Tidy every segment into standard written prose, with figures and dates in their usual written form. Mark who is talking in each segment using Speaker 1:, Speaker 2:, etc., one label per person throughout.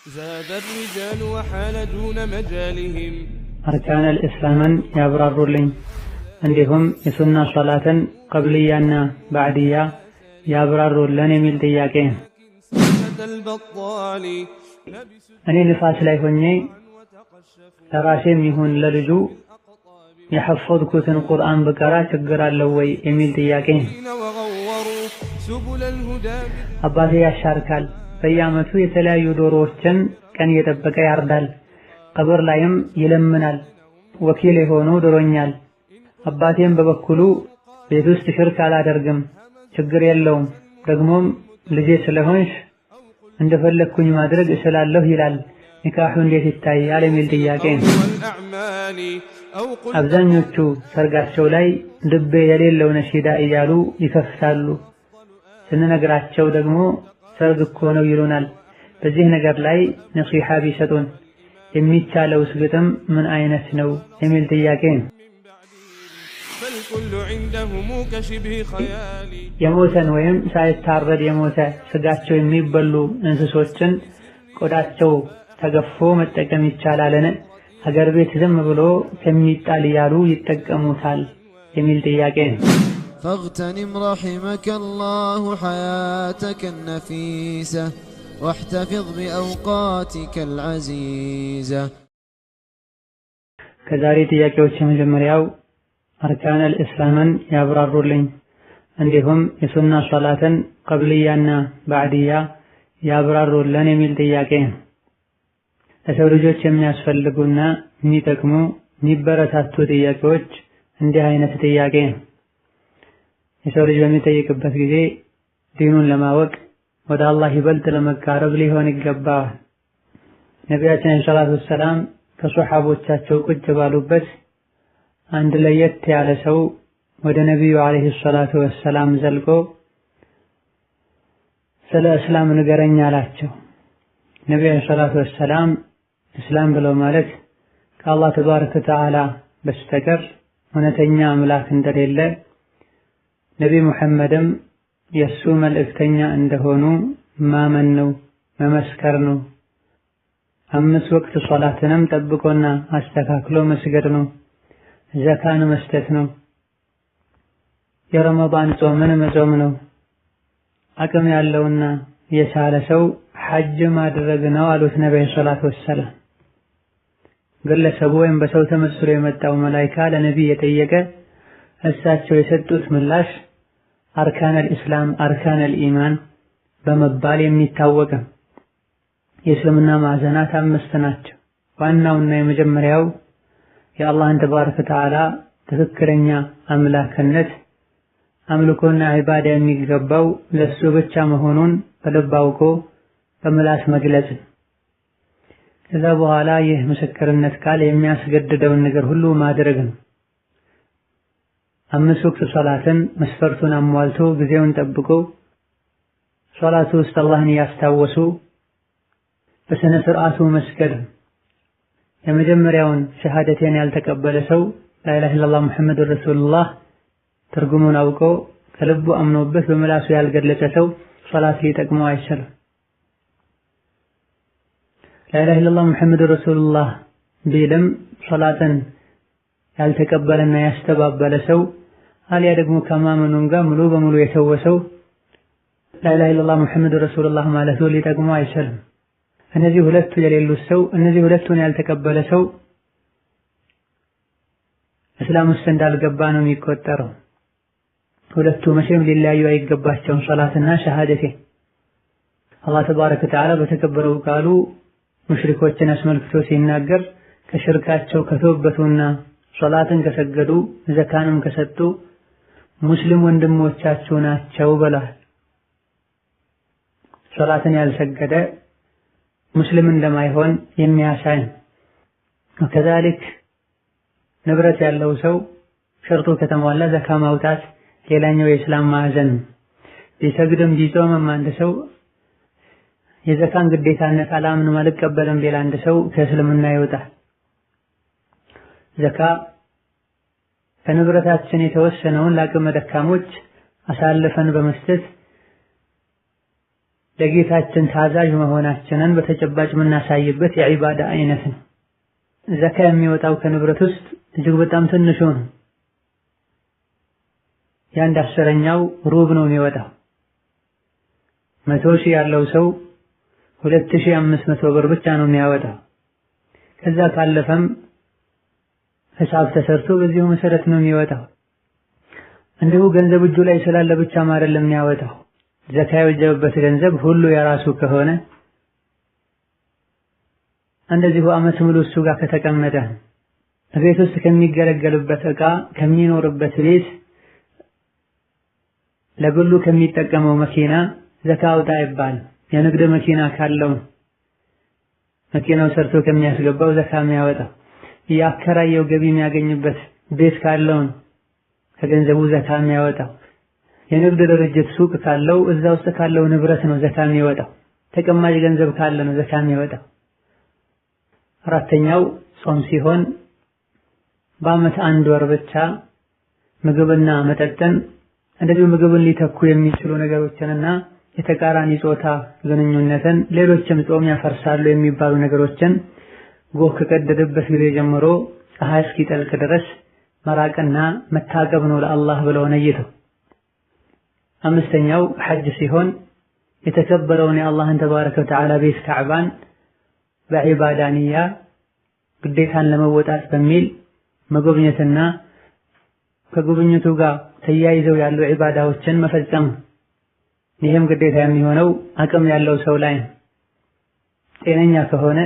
Speaker 1: زاد الرجال وحال دون مجالهم
Speaker 2: أركان الإسلام يبرر لي عندهم يسنى صلاة قبلية بعدية يبرر لن يميل دياكين أني نفاس لا يهوني لراسيم يهون لرجو يحفظ كتن القرآن بكرا تقرأ اللوي يميل دياكين أبادي يشاركال በየዓመቱ የተለያዩ ዶሮዎችን ቀን እየጠበቀ ያርዳል። ቀብር ላይም ይለምናል። ወኪል የሆነው ዶሮኛል። አባቴም በበኩሉ ቤት ውስጥ ሽርክ አላደርግም፣ ችግር የለውም፣ ደግሞም ልጄ ስለሆንሽ እንደፈለኩኝ ማድረግ እችላለሁ ይላል። ኒካሑ እንዴት ይታያል የሚል ጥያቄ ነው። አብዛኞቹ ሰርጋቸው ላይ ልብ የሌለው ነሺዳ እያሉ ይከፍታሉ። ስንነግራቸው ደግሞ ሰርግ እኮ ነው ይሉናል። በዚህ ነገር ላይ ነሲሃ ቢሰጡን የሚቻለው ግጥም ምን አይነት ነው የሚል ጥያቄ ነው። የሞተን ወይም ሳይታረድ የሞተ ስጋቸው የሚበሉ እንስሶችን ቆዳቸው ተገፎ መጠቀም ይቻላልን? ሀገር ቤት ዝም ብሎ ከሚጣል እያሉ ይጠቀሙታል የሚል ጥያቄ ነው።
Speaker 3: فاغتنم رحمك الله حياتك النفيسة واحتفظ بأوقاتك العزيزة.
Speaker 2: ከዛሬ ጥያቄዎች የመጀመሪያው አርካን አልእስላምን ያብራሩልኝ፣ እንዲሁም የሱና ሶላትን ቀብልያና ባዕድያ ያብራሩልን የሚል ጥያቄ ነው። ለሰው ልጆች የሚያስፈልጉና የሚጠቅሙ የሚበረታቱ ጥያቄዎች እንዲህ አይነት ጥያቄ ነው። የሰው ልጅ በሚጠይቅበት ጊዜ ዲኑን ለማወቅ ወደ አላህ ይበልጥ ለመቃረብ ሊሆን ይገባዋል። ነቢያችን ሰለላሁ ዐለይሂ ወሰለም ከሷሐቦቻቸው ቁጭ ባሉበት አንድ ለየት ያለ ሰው ወደ ነቢዩ ዐለይሂ ሰላቱ ወሰላም ዘልቆ ስለ እስላም ንገረኝ አላቸው። ነቢዩ ሰለላሁ ዐለይሂ ወሰለም እስላም ብለው ማለት ከአላህ ተባረከ ወተዓላ በስተቀር እውነተኛ አምላክ እንደሌለ ነቢ ሙሐመድም የሱ መልእክተኛ እንደሆኑ ማመን ነው፣ መመስከር ነው። 5 ወቅት ሶላትንም ጠብቆና አስተካክሎ መስገድ ነው። ዘካን መስጠት ነው። የረመዳን ጾምን መጾም ነው። አቅም ያለውና የቻለ ሰው ሐጅ ማድረግ ነው አሉት ነብዩ ሰለላሁ ዐለይሂ ወሰለም። ግለሰቡ ወይም በሰው ተመስሎ የመጣው መላኢካ ለነብይ የጠየቀ እሳቸው የሰጡት ምላሽ አርካነል ኢስላም አርካነል ኢማን በመባል የሚታወቅ የእስልምና ማዕዘናት 5 ናቸው። ዋናውና የመጀመሪያው የአላህን ተባረከ ወተዓላ ትክክለኛ አምላክነት አምልኮና ዒባዳ የሚገባው ለሱ ብቻ መሆኑን በልብ አውቆ በምላስ መግለጽ። ከዛ በኋላ ይህ ምስክርነት ቃል የሚያስገድደውን ነገር ሁሉ ማድረግ ነው። 5 ወቅት ሶላትን መስፈርቱን አሟልቶ ጊዜውን ጠብቆ ሶላቱ ውስጥ አላህን ያስታወሱ በስነ ስርዓቱ መስገድ። የመጀመሪያውን ሸሃደቴን ያልተቀበለ ሰው ላኢላሃ ኢለላህ ሙሐመዱር ረሱሉላህ ትርጉሙን አውቆ ከልቡ አምኖበት በምላሱ ያልገለጸ ሰው ሶላት ሊጠቅመው አይችልም። ላኢላሃ ኢለላህ ሙሐመዱር ረሱሉላህ ቢልም ሶላትን ያልተቀበለና ያስተባበለ ሰው አልያ ደግሞ ከማመኑም ጋር ሙሉ በሙሉ የተወሰው ላኢላሃ ኢለላህ ሙሐመዱር ረሱሉላህ ማለቱ ሊጠቅመው አይችልም። እነዚህ ሁለቱ የሌሉት ሰው እነዚህ ሁለቱን ያልተቀበለ ሰው እስላም ውስጥ እንዳልገባ ነው የሚቆጠረው። ሁለቱ መቼም ሊለያዩ አይገባቸውም፣ ሶላትና ሸሃደቴ። አላህ ተባረከ ወተዓላ በተከበረው ቃሉ ሙሽሪኮችን አስመልክቶ ሲናገር ከሽርካቸው ከተወበቱና ሶላትን ከሰገዱ ዘካንም ከሰጡ ሙስሊም ወንድሞቻቸው ናቸው ብሏል። ሶላትን ያልሰገደ ሙስሊም እንደማይሆን የሚያሳይ ከዛልክ ንብረት ያለው ሰው ሸርጡ ከተሟላ ዘካ ማውጣት ሌላኛው የእስላም ማዕዘን። ቢሰግድም ቢጾምም አንድ ሰው የዘካን ግዴታነት አላምንም አልቀበልም ቢል አንድ ሰው ከእስልምና ይወጣል። ዘካ ከንብረታችን የተወሰነውን ለአቅመ ደካሞች አሳልፈን በመስጠት ለጌታችን ታዛዥ መሆናችንን በተጨባጭ የምናሳይበት የዒባዳ አይነት ነው። ዘካ የሚወጣው ከንብረት ውስጥ እጅግ በጣም ትንሹ ነው። የአንድ አስረኛው ሩብ ነው የሚወጣው። 100 ሺህ ያለው ሰው 2500 ብር ብቻ ነው የሚያወጣው። ከዛ ካለፈም ሂሳብ ተሰርቶ በዚሁ መሰረት ነው የሚወጣው። እንዲሁ ገንዘብ እጁ ላይ ስላለ ብቻ አይደለም የሚያወጣው። ዘካ የወጀበበት ገንዘብ ሁሉ የራሱ ከሆነ እንደዚሁ ዓመት ሙሉ እሱ ጋር ከተቀመጠ ቤት ውስጥ ከሚገለገልበት ዕቃ ከሚኖርበት ቤት ለግሉ ከሚጠቀመው መኪና ዘካ አውጣ ይባላል። የንግድ መኪና ካለው መኪናው ሰርቶ ከሚያስገባው ዘካ የሚያወጣው፣ ያከራየው ገቢ የሚያገኝበት ቤት ካለው ከገንዘቡ ዘካ የሚያወጣው፣ የንግድ ድርጅት ሱቅ ካለው እዛ ውስጥ ካለው ንብረት ነው ዘካ የሚወጣው። ተቀማጭ ገንዘብ ካለ ነው ዘካ የሚወጣው። አራተኛው ጾም ሲሆን በዓመት አንድ ወር ብቻ ምግብና መጠጥን እንደዚሁ ምግብን ሊተኩ የሚችሉ ነገሮችንና የተቃራኒ ጾታ ግንኙነትን ሌሎችም ጾም ያፈርሳሉ የሚባሉ ነገሮችን ጎህ ከቀደደበት ጊዜ ጀምሮ ፀሐይ እስኪጠልቅ ድረስ መራቅና መታቀብ ነው ለአላህ ብለው ነይተው። አምስተኛው ሐጅ ሲሆን የተከበረውን የአላህን ተባረከ ወተዓላ ቤት ካዕባን በዒባዳ ንያ ግዴታን ለመወጣት በሚል መጎብኘትና ከጉብኝቱ ጋር ተያይዘው ያሉ ዒባዳዎችን መፈጸም። ይህም ግዴታ የሚሆነው አቅም ያለው ሰው ላይ ነው። ጤነኛ ከሆነ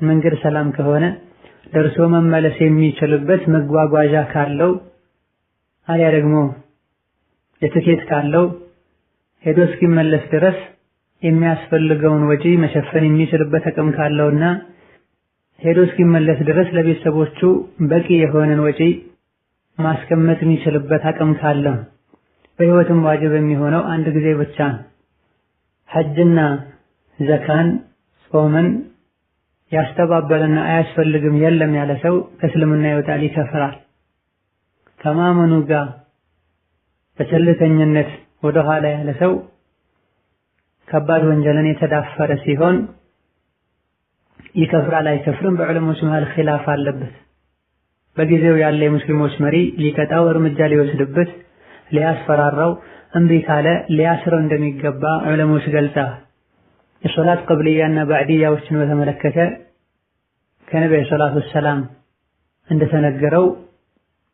Speaker 2: መንገድ ሰላም ከሆነ ደርሶ መመለስ የሚችልበት መጓጓዣ ካለው አሊያ ደግሞ የትኬት ካለው ሄዶ እስኪመለስ ድረስ የሚያስፈልገውን ወጪ መሸፈን የሚችልበት አቅም ካለውና ሄዶ እስኪመለስ ድረስ ለቤተሰቦቹ በቂ የሆነን ወጪ ማስቀመጥ የሚችልበት አቅም ካለው በህይወትም ዋጅብ የሚሆነው አንድ ጊዜ ብቻ ነው። ሐጅና ዘካን ጾምን ያስተባበለና አያስፈልግም የለም ያለ ሰው ከእስልምና ይወጣል፣ ይከፍራል። ከማመኑ ጋር በቸልተኝነት ወደ ኋላ ያለ ሰው ከባድ ወንጀልን የተዳፈረ ሲሆን ይከፍራል አይከፍርም በዑለሞች መሃል ኺላፍ አለበት። በጊዜው ያለ የሙስሊሞች መሪ ሊቀጣው እርምጃ ሊወስድበት ሊያስፈራራው እምቢ ካለ ሊያስረው እንደሚገባ ዑለሞች ገልጸዋል። የሶላት ቀብልያና ባዕድያዎችን በተመለከተ ከነብዩ ሰለላሁ ዐለይሂ ወሰለም እንደተነገረው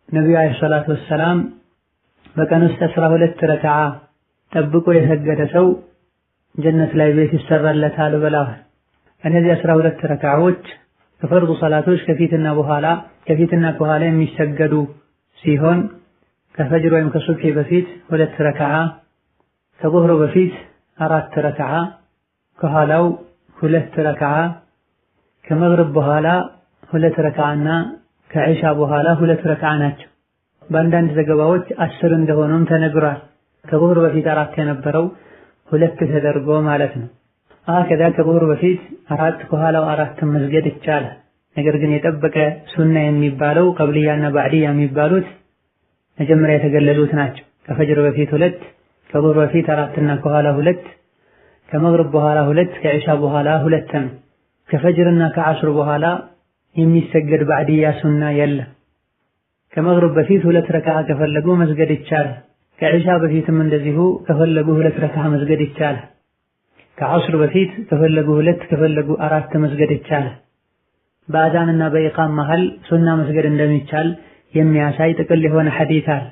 Speaker 2: ነብዩ ሰለላሁ ዐለይሂ ወሰለም በቀን ውስጥ 12 ረክዓ ጠብቆ የሰገደ ሰው ጀነት ላይ ቤት ይሰራለታል ብለዋል። እነዚህ 12 ረክዓዎች ከፈርዱ ሰላቶች ከፊትና ከኋላ የሚሰገዱ ሲሆን ከፈጅር ወይም ከሱብሂ በፊት 2 ረክዓ፣ ከዙህር በፊት 4 ረክዓ፣ ከኋላው 2 ረክዓ፣ ከመግሪብ በኋላ 2 ረክዓና ከዒሻ በኋላ 2 ረክዓ ናቸው። በአንዳንድ ዘገባዎች 10 እንደሆኑም ተነግሯል። ከዙህር በፊት 4 የነበረው 2 ተደርጎ ማለት ነው። ከዛ ከዙህር በፊት 4 ከኋላው 4 መስገድ ይቻላል። ነገር ግን የጠበቀ ሱና የሚባለው ቀብልያና ባዕድያ የሚባሉት መጀመሪያ የተገለጹት ናቸው። ከፈጅር በፊት 2፣ ከዙህር በፊት 4 እና ከኋላ 2፣ ከመግሪብ በኋላ 2፣ ከዒሻ በኋላ 2 ነው። ከፈጅርና ከዐስር በኋላ የሚሰገድ ባዕድያ ሱና የለም። ከመግሪብ በፊት 2 ረክዓ ከፈለጉ መስገድ ይቻላል። ከዒሻ በፊትም እንደዚሁ ከፈለጉ 2 ረክዓ መስገድ ይቻላል። ከዐስር በፊት ከፈለጉ 2 ከፈለጉ 4 መስገድ ይቻላል። በአዛንና በኢቃም መሃል ሱና መስገድ እንደሚቻል የሚያሳይ ጥቅል የሆነ ሐዲስ አለ።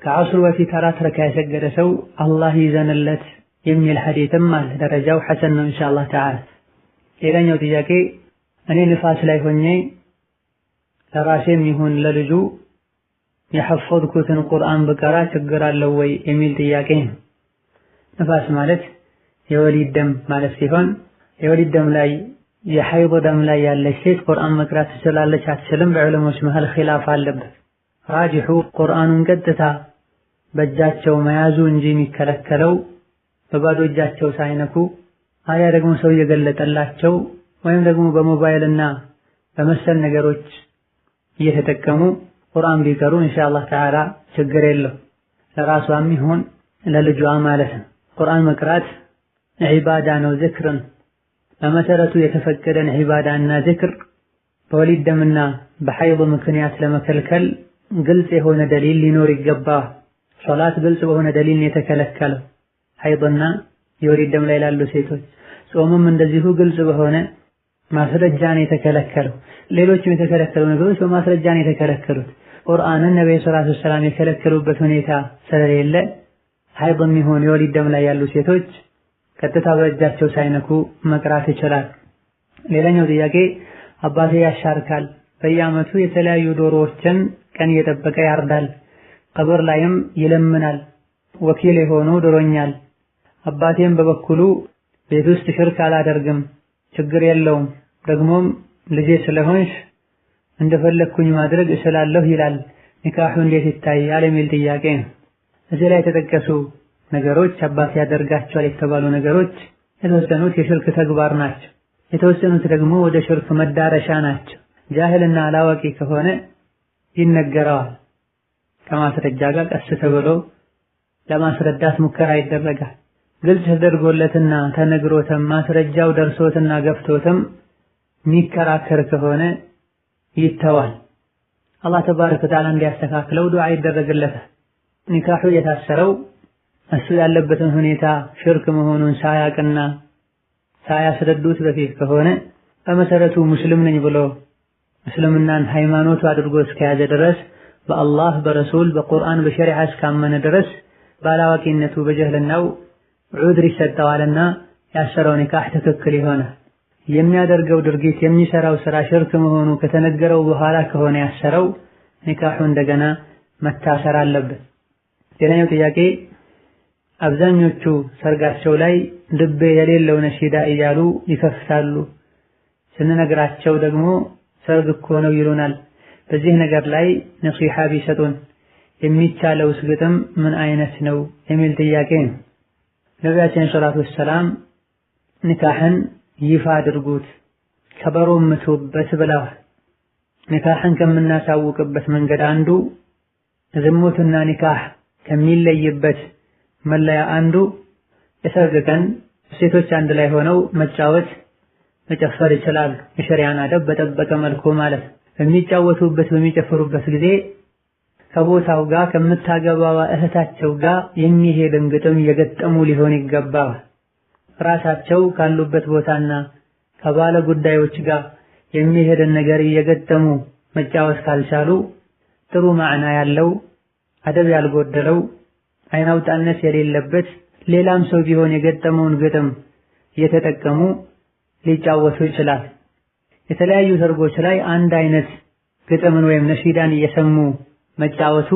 Speaker 2: ከዐስር በፊት 4 ረክዓ የሰገደ ሰው አላህ ይዘንለት የሚል ሐዲስም አለ። ደረጃው ሐሰን ነው ኢንሻአላህ ተዓላ። ሌላኛው ጥያቄ እኔ ንፋስ ላይ ሆኜ ለራሴም ይሁን ለልጁ የሐፈዝኩትን ቁርአን ብቀራ ችግር አለው ወይ የሚል ጥያቄ ነው። ንፋስ ማለት የወሊድ ደም ማለት ሲሆን የወሊድ ደም ላይ የሐይድ ደም ላይ ያለች ሴት ቁርአን መቅራት ትችላለች አትችልም? በዑለሞች መሃል ኺላፍ አለበት። ራጂሑ ቁርአኑን ቀጥታ በእጃቸው መያዙ እንጂ የሚከለከለው በባዶ እጃቸው ሳይነኩ አያ ደግሞ ሰው እየገለጠላቸው ወይም ደግሞ በሞባይልና በመሰል ነገሮች እየተጠቀሙ ቁርአን ቢቀሩ ኢንሻአላህ ተዓላ ችግር የለው። ለራሷም ይሁን ለልጇ ማለት ነው። ቁርአን መቅራት ዒባዳ ነው ዝክርን በመሰረቱ የተፈቀደን ዒባዳና ዝክር በወሊድ ደምና በሐይድ ምክንያት ለመከልከል ግልጽ የሆነ ደሊል ሊኖር ይገባል። ሶላት ግልጽ በሆነ ደሊል ነው የተከለከለው ሐይድና የወሊድ ደም ላይ ላሉ ሴቶች፣ ጾምም እንደዚሁ ግልጽ በሆነ ማስረጃ ነው የተከለከለው። ሌሎችም የተከለከሉ ነገሮች በማስረጃ ነው የተከለከሉት። ቁርአንን ነብዩ ሰለላሁ ዐለይሂ ወሰለም የከለከሉበት ሁኔታ ስለሌለ ሐይድም ይሁን የወሊድ ደም ላይ ያሉ ሴቶች ቀጥታ በእጃቸው ሳይነኩ መቅራት ይችላል። ሌላኛው ጥያቄ አባቴ ያሻርካል፣ በየዓመቱ የተለያዩ ዶሮዎችን ቀን እየጠበቀ ያርዳል፣ ቀብር ላይም ይለምናል፣ ወኪል የሆኑ ድሮኛል። አባቴም በበኩሉ ቤት ውስጥ ሽርክ አላደርግም፣ ችግር የለውም፣ ደግሞም ልጄ ስለሆንሽ እንደፈለኩኝ ማድረግ እችላለሁ ይላል። ኒካሑ እንዴት ይታያል የሚል ጥያቄ ነው። እዚህ ላይ የተጠቀሱ ነገሮች አባት ያደርጋቸዋል የተባሉ ነገሮች የተወሰኑት የሽርክ ተግባር ናቸው፣ የተወሰኑት ደግሞ ወደ ሽርክ መዳረሻ ናቸው። ጃህልና አላዋቂ ከሆነ ይነገረዋል። ከማስረጃ ጋር ቀስ ተብሎ ለማስረዳት ሙከራ ይደረጋል። ግልጽ ተደርጎለትና ተነግሮትም ማስረጃው ደርሶትና ገፍቶትም የሚከራከር ከሆነ ይተዋል። አላህ ተባረከ ወተዓላ እንዲያስተካክለው ዱዓ ይደረግለታል። ኒካሑ የታሰረው እሱ ያለበትን ሁኔታ ሽርክ መሆኑን ሳያቅና ሳያስረዱት በፊት ከሆነ በመሰረቱ ሙስሊም ነኝ ብሎ እስልምናን ሃይማኖቱ አድርጎ እስከያዘ ድረስ በአላህ በረሱል በቁርአን በሸሪዓ እስካመነ ድረስ ባላዋቂነቱ በጀህልናው ዑድር ይሰጠዋልና ያሰረው ኒካህ ትክክል ይሆናል። የሚያደርገው ድርጊት የሚሰራው ስራ ሽርክ መሆኑ ከተነገረው በኋላ ከሆነ ያሰረው ኒካሑ እንደገና መታሰር አለበት። ሌላኛው ጥያቄ አብዛኞቹ ሰርጋቸው ላይ ልቤ የሌለው ነሺዳ እያሉ ይከፍታሉ፣ ስንነግራቸው ደግሞ ሰርግ እኮ ነው ይሉናል። በዚህ ነገር ላይ ነሲሃ ቢሰጡን፣ የሚቻለውስ ግጥም ምን አይነት ነው የሚል ጥያቄ ነው። ነቢያችን ሰለላሁ ዐለይሂ ወሰለም ኒካህን ይፋ አድርጉት ከበሮ ምቱበት ብለዋል። ኒካህን ከምናሳውቅበት መንገድ አንዱ ዝሙትና ኒካህ ከሚለይበት መለያ አንዱ የሰርግ ቀን ሴቶች አንድ ላይ ሆነው መጫወት መጨፈር ይችላሉ፣ የሸሪዓን አደብ በጠበቀ መልኩ ማለት። በሚጫወቱበት በሚጨፍሩበት ጊዜ ከቦታው ጋር ከምታገባዋ እህታቸው ጋር የሚሄድን ግጥም የገጠሙ ሊሆን ይገባል። ራሳቸው ካሉበት ቦታና ከባለ ጉዳዮች ጋር የሚሄድን ነገር እየገጠሙ መጫወት ካልቻሉ ጥሩ ማዕና ያለው አደብ ያልጎደለው አይናውጣነት የሌለበት ሌላም ሰው ቢሆን የገጠመውን ግጥም እየተጠቀሙ ሊጫወቱ ይችላል። የተለያዩ ሰርጎች ላይ አንድ አይነት ግጥምን ወይም ነሺዳን እየሰሙ መጫወቱ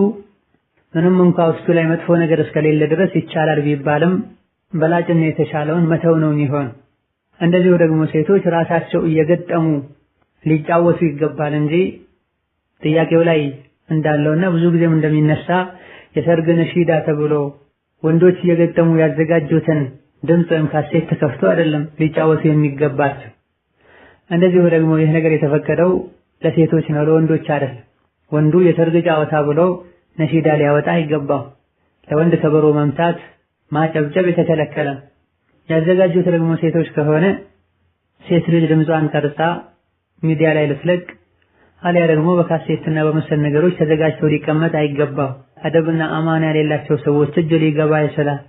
Speaker 2: ምንም እንኳ ውስጡ ላይ መጥፎ ነገር እስከሌለ ድረስ ይቻላል ቢባልም በላጭና የተሻለውን መተው ነው የሚሆን። እንደዚሁ ደግሞ ሴቶች ራሳቸው እየገጠሙ ሊጫወቱ ይገባል እንጂ ጥያቄው ላይ እንዳለውና ብዙ ጊዜም እንደሚነሳ የሰርግ ነሺዳ ተብሎ ወንዶች እየገጠሙ ያዘጋጁትን ድምፅ ወይም ካሴት ተከፍቶ አይደለም ሊጫወቱ የሚገባቸው። እንደዚሁ ደግሞ ይህ ነገር የተፈቀደው ለሴቶች ነው፣ ለወንዶች አይደለም። ወንዱ የሰርግ ጨዋታ ብሎ ነሺዳ ሊያወጣ አይገባው። ለወንድ ከበሮ መምታት ማጨብጨብ የተከለከለ። ያዘጋጁት ደግሞ ሴቶች ከሆነ ሴት ልጅ ድምጿን ቀርጻ ሚዲያ ላይ ልትለቅ አሊያ ደግሞ በካሴትና በመሰል ነገሮች ተዘጋጅተው ሊቀመጥ አይገባው። አደብና አማና የሌላቸው ሰዎች እጅ ሊገባ ይችላል፣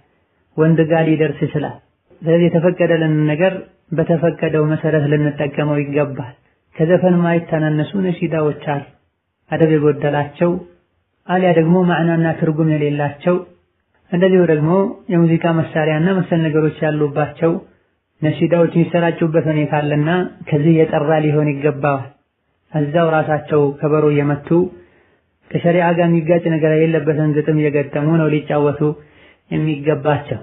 Speaker 2: ወንድ ጋር ሊደርስ ይችላል። ስለዚህ የተፈቀደልን ነገር በተፈቀደው መሰረት ልንጠቀመው ይገባል። ከዘፈን ማይተናነሱ ነሺዳዎች አሉ፣ አደብ የጎደላቸው አሊያ ደግሞ ማዕናና ትርጉም የሌላቸው። እንደዚሁ ደግሞ የሙዚቃ መሳሪያና መሰል ነገሮች ያሉባቸው ነሺዳዎች የሚሰራጩበት ሁኔታ አለና ከዚህ የጠራ ሊሆን ይገባዋል። እዛው ራሳቸው ከበሮ እየመቱ ከሸሪዓ ጋር የሚጋጭ ነገር የሌለበትን ግጥም እየገጠሙ ነው ሊጫወቱ የሚገባቸው።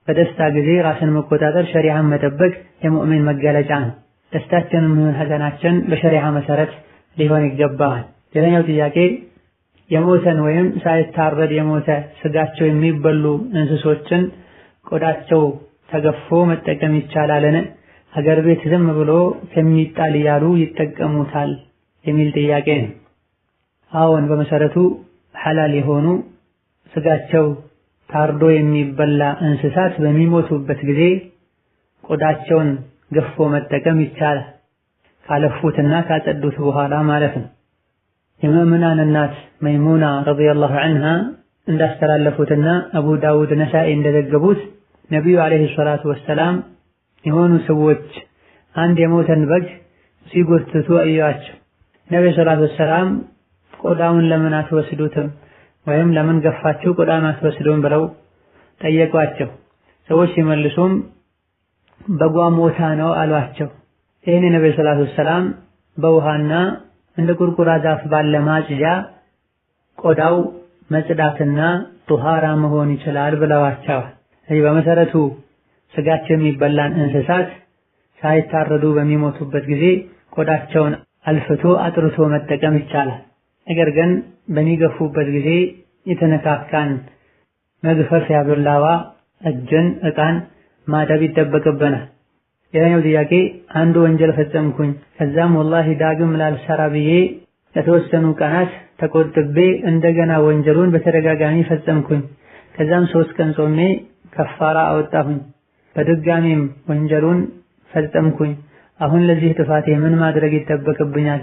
Speaker 2: በደስታ ጊዜ ራስን መቆጣጠር ሸሪዓን መጠበቅ የሙእሚን መገለጫ ነው። ደስታችንም ይሁን ሐዘናችን በሸሪዓ መሰረት ሊሆን ይገባዋል። ሌላኛው ጥያቄ የሞተን ወይም ሳይታረድ የሞተ ስጋቸው የሚበሉ እንስሶችን ቆዳቸው ተገፎ መጠቀም ይቻላልን? ሀገር ቤት ዝም ብሎ ከሚጣል እያሉ ይጠቀሙታል የሚል ጥያቄ ነው። አዎን፣ በመሰረቱ ሐላል የሆኑ ስጋቸው ታርዶ የሚበላ እንስሳት በሚሞቱበት ጊዜ ቆዳቸውን ገፎ መጠቀም ይቻላል። ካለፉትና ካጸዱት በኋላ ማለት ነው። የሙእሚናን እናት መይሙና ረዲየላሁ ዐንሃ እንዳስተላለፉትና አቡ ዳውድ ነሳኢ እንደዘገቡት ነቢዩ አለይሂ ሰላቱ ወሰላም የሆኑ ሰዎች አንድ የሞተን በግ ሲጎትቱ አዩአቸው። ነቢዩ ሰለላሁ ዐለይሂ ወሰለም ቆዳውን ለምን አትወስዱትም ወይም ለምን ገፋችሁ ቆዳውን አትወስዱም ብለው ጠየቋቸው። ሰዎች ሲመልሱም በጓ ሞታ ነው አሏቸው። ይህን ነቢዩ ሰለላሁ ዐለይሂ ወሰለም በውሃና እንደ ቁርቁራ ዛፍ ባለ ማጽጃ ቆዳው መጽዳትና ጡሃራ መሆን ይችላል ብለዋቸዋል። ይህ በመሰረቱ ስጋቸው የሚበላን እንስሳት ሳይታረዱ በሚሞቱበት ጊዜ ቆዳቸውን አልፍቶ አጥርቶ መጠቀም ይቻላል። ነገር ግን በሚገፉበት ጊዜ የተነካካን መግፈፍ ያብላዋ እጅን ዕቃን ማጠብ ይጠበቅብናል። ሌላኛው ጥያቄ አንድ ወንጀል ፈጸምኩኝ ከዛም ወላሂ ዳግም ላልሰራ ብዬ ለተወሰኑ ቀናት ተቆጥቤ እንደገና ወንጀሉን በተደጋጋሚ ፈጸምኩኝ። ከዛም 3 ቀን ጾሜ ከፋራ አወጣሁኝ። በድጋሚም ወንጀሉን ፈጸምኩኝ። አሁን ለዚህ ጥፋቴ ምን ማድረግ ይጠበቅብኛል?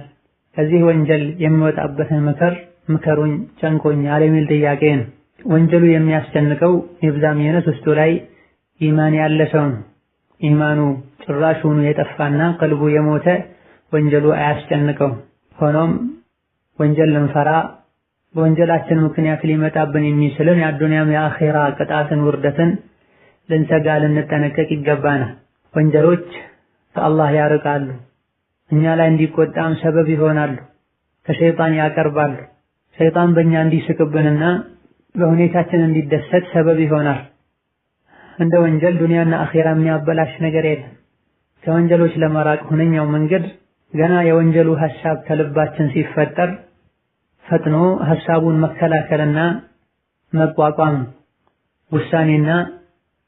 Speaker 2: ከዚህ ወንጀል የሚወጣበትን ምከሩኝ ጨንቆኛል የሚል ጥያቄ ነው። ወንጀሉ የሚያስጨንቀው ይብዛም ይነስ ውስጡ ላይ ኢማን ያለ ሰው ነው። ኢማኑ ጭራሹኑ የጠፋና ቀልቡ የሞተ ወንጀሉ አያስጨንቀው። ሆኖም ወንጀል ልንፈራ በወንጀላችን ምክንያት ሊመጣብን የሚችልን የአዱንያም የአኺራ ቅጣትን ውርደትን ልንሰጋ ልንጠነቀቅ ይገባናል። ወንጀሎች ከአላህ ያርቃሉ፣ እኛ ላይ እንዲቆጣም ሰበብ ይሆናሉ፣ ከሸይጣን ያቀርባሉ። ሸይጣን በእኛ እንዲስቅብንና በሁኔታችን እንዲደሰት ሰበብ ይሆናል። እንደ ወንጀል ዱንያና አኺራ የሚያበላሽ ነገር የለም። ከወንጀሎች ለመራቅ ሁነኛው መንገድ ገና የወንጀሉ ሐሳብ ከልባችን ሲፈጠር ፈጥኖ ሐሳቡን መከላከልና መቋቋም ውሳኔና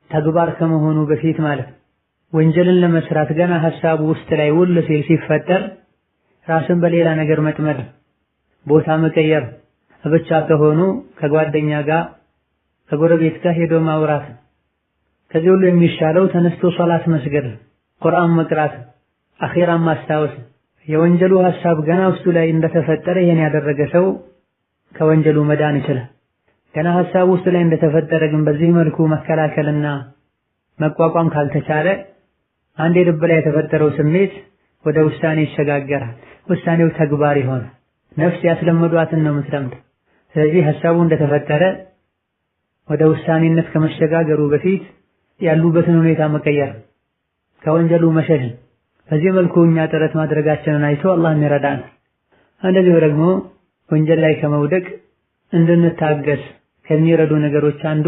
Speaker 2: ተግባር ከመሆኑ በፊት ማለት ወንጀልን ለመስራት ገና ሐሳቡ ውስጥ ላይ ውል ሲል ሲፈጠር ራስን በሌላ ነገር መጥመድ፣ ቦታ መቀየር፣ ብቻ ከሆኑ ከጓደኛ ጋር ከጎረቤት ጋር ሄዶ ማውራት። ከዚህ ሁሉ የሚሻለው ተነስቶ ሶላት መስገድ፣ ቁርአን መቅራት፣ አኺራን ማስታወስ። የወንጀሉ ሐሳብ ገና ውስጡ ላይ እንደተፈጠረ ይሄን ያደረገ ሰው ከወንጀሉ መዳን ይችላል። ገና ሐሳቡ ውስጥ ላይ እንደተፈጠረ ግን በዚህ መልኩ መከላከልና መቋቋም ካልተቻለ አንድ ልብ ላይ የተፈጠረው ስሜት ወደ ውሳኔ ይሸጋገራል። ውሳኔው ተግባር ይሆናል። ነፍስ ያስለመዷትን ነው የምትለምደው። ስለዚህ ሐሳቡ እንደተፈጠረ ወደ ውሳኔነት ከመሸጋገሩ በፊት ያሉበትን ሁኔታ መቀየር፣ ከወንጀሉ መሸሽ። በዚህ መልኩ እኛ ጥረት ማድረጋችንን አይቶ አላህ ይረዳናል። እንደዚሁ ደግሞ ወንጀል ላይ ከመውደቅ እንድንታገስ ከሚረዱ ነገሮች አንዱ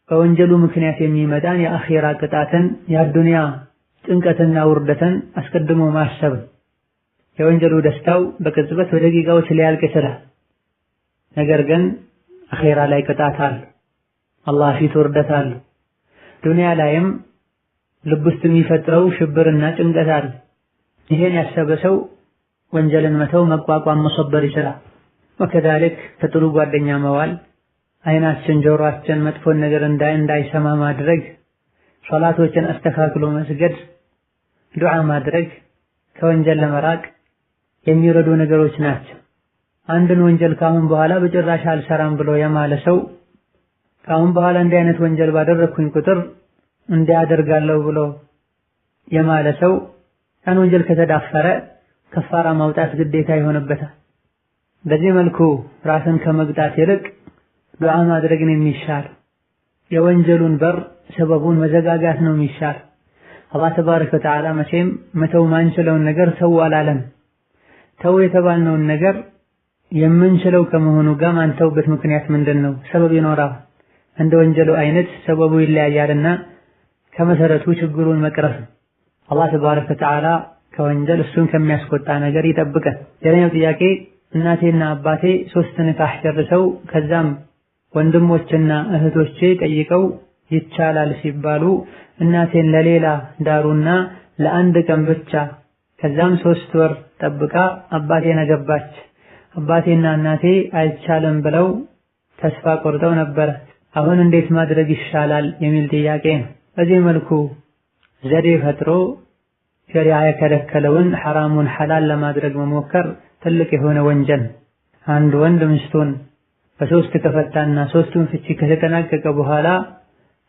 Speaker 2: በወንጀሉ ምክንያት የሚመጣን የአኺራ ቅጣትን የአዱንያ ጭንቀትና ውርደትን አስቀድሞ ማሰብ። የወንጀሉ ደስታው በቅጽበት በደቂቃዎች ሊያልቅ ይችላል። ነገር ግን አኺራ ላይ ቅጣት አለ፣ አላህ ፊት ውርደት አለ። ዱንያ ላይም ልብ ውስጥ የሚፈጥረው ሽብርና ጭንቀት አለ። ይሄን ያሰበ ሰው ወንጀልን መተው መቋቋም መሰበር ይችላል። ወከዛልክ ከጥሩ ጓደኛ መዋል፣ አይናችን ጆሮአችን መጥፎን ነገር እንዳይሰማ ማድረግ፣ ሶላቶችን አስተካክሎ መስገድ፣ ዱዓ ማድረግ ከወንጀል ለመራቅ የሚረዱ ነገሮች ናቸው። አንድን ወንጀል ካሁን በኋላ በጭራሽ አልሰራም ብሎ የማለ ሰው ካሁን በኋላ እንዲህ አይነት ወንጀል ባደረኩኝ ቁጥር እንዲያደርጋለሁ ብሎ የማለ ሰው ያን ወንጀል ከተዳፈረ ከፋራ ማውጣት ግዴታ ይሆንበታል። በዚህ መልኩ ራስን ከመግጣት ይልቅ ዱዓ ማድረግን የሚሻል የወንጀሉን በር ሰበቡን መዘጋጋት ነው የሚሻል። አላህ ተባረከ ወተዓላ መቼም መተው ማንችለውን ነገር ተው አላለም። ተው የተባልነውን ነገር የምንችለው ከመሆኑ ጋር ማንተውበት ምክንያት ምንድነው? ሰበብ ይኖራል። እንደ ወንጀሉ አይነት ሰበቡ ይለያያልና ከመሰረቱ ችግሩን መቅረፍ። አላህ ተባረከ ወተዓላ ከወንጀል እሱን ከሚያስቆጣ ነገር ይጠብቀን። ሌላኛው ጥያቄ እናቴና አባቴ 3 ንካህ ጨርሰው ከዛም ወንድሞችና እህቶቼ ጠይቀው ይቻላል ሲባሉ እናቴን ለሌላ ዳሩና ለአንድ ቀን ብቻ ከዛም 3 ወር ጠብቃ አባቴን አገባች። አባቴና እናቴ አይቻልም ብለው ተስፋ ቆርጠው ነበር። አሁን እንዴት ማድረግ ይሻላል የሚል ጥያቄ ነው። በዚህ መልኩ ዘዴ ፈጥሮ ሸሪዓ የከለከለውን ሐራሙን ሐላል ለማድረግ መሞከር ትልቅ የሆነ ወንጀል። አንድ ወንድ ሚስቱን በሶስት ከፈታና ሶስቱን ፍቺ ከተጠናቀቀ በኋላ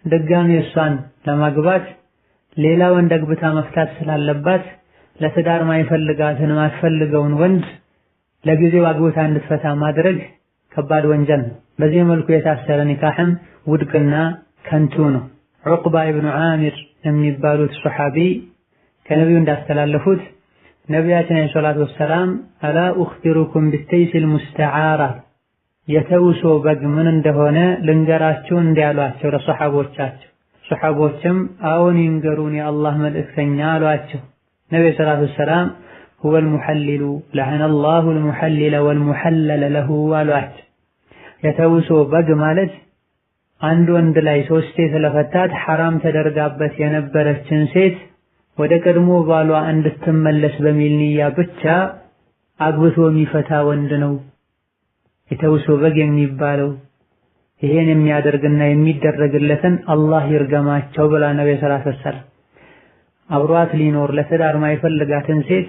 Speaker 2: ድጋሚ እሷን ለማግባት ሌላ ወንድ አግብታ መፍታት ስላለባት ለትዳር ማይፈልጋትን ማትፈልገውን ወንድ ለጊዜው አግብታ እንድትፈታ ማድረግ ከባድ ወንጀል ነው። በዚህ መልኩ የታሰረ ኒካህም ውድቅና ከንቱ ነው። ዑቅባ ኢብኑ ዓሚር የሚባሉት ሱሐቢ ከነቢዩ እንዳስተላለፉት ነቢያችን ዐለይሂ ሰላቱ ወሰላም አላ ኡኽቢሩኩም ቢተይሲል ሙስተዓራ የተውሶ በግ ምን እንደሆነ ልንገራችሁ እንዲያሏቸው ለሰሐቦቻቸው። ሰሐቦችም አዎን ይንገሩን የአላህ መልእክተኛ አሏቸው። ነቢዩ ሰለላሁ ዐለይሂ ወሰለም ሁወል ሙሐሊሉ ለዐነ አላሁል ሙሐሊለ ወልሙሐለለ ለሁ አሏቸው። የተውሶ በግ ማለት አንድ ወንድ ላይ ሶስቴ ስለፈታት ሐራም ተደርጋበት የነበረችን ሴት ወደ ቀድሞ ባሏ እንድትመለስ በሚል ንያ ብቻ አግብቶ የሚፈታ ወንድ ነው የተውሶ በግ የሚባለው። ይሄን የሚያደርግና የሚደረግለትን አላህ ይርገማቸው ብላ ነብዩ ሰለላሁ ዐለይሂ ወሰለም አብሯት ሊኖር ለትዳር ማይፈልጋትን ሴት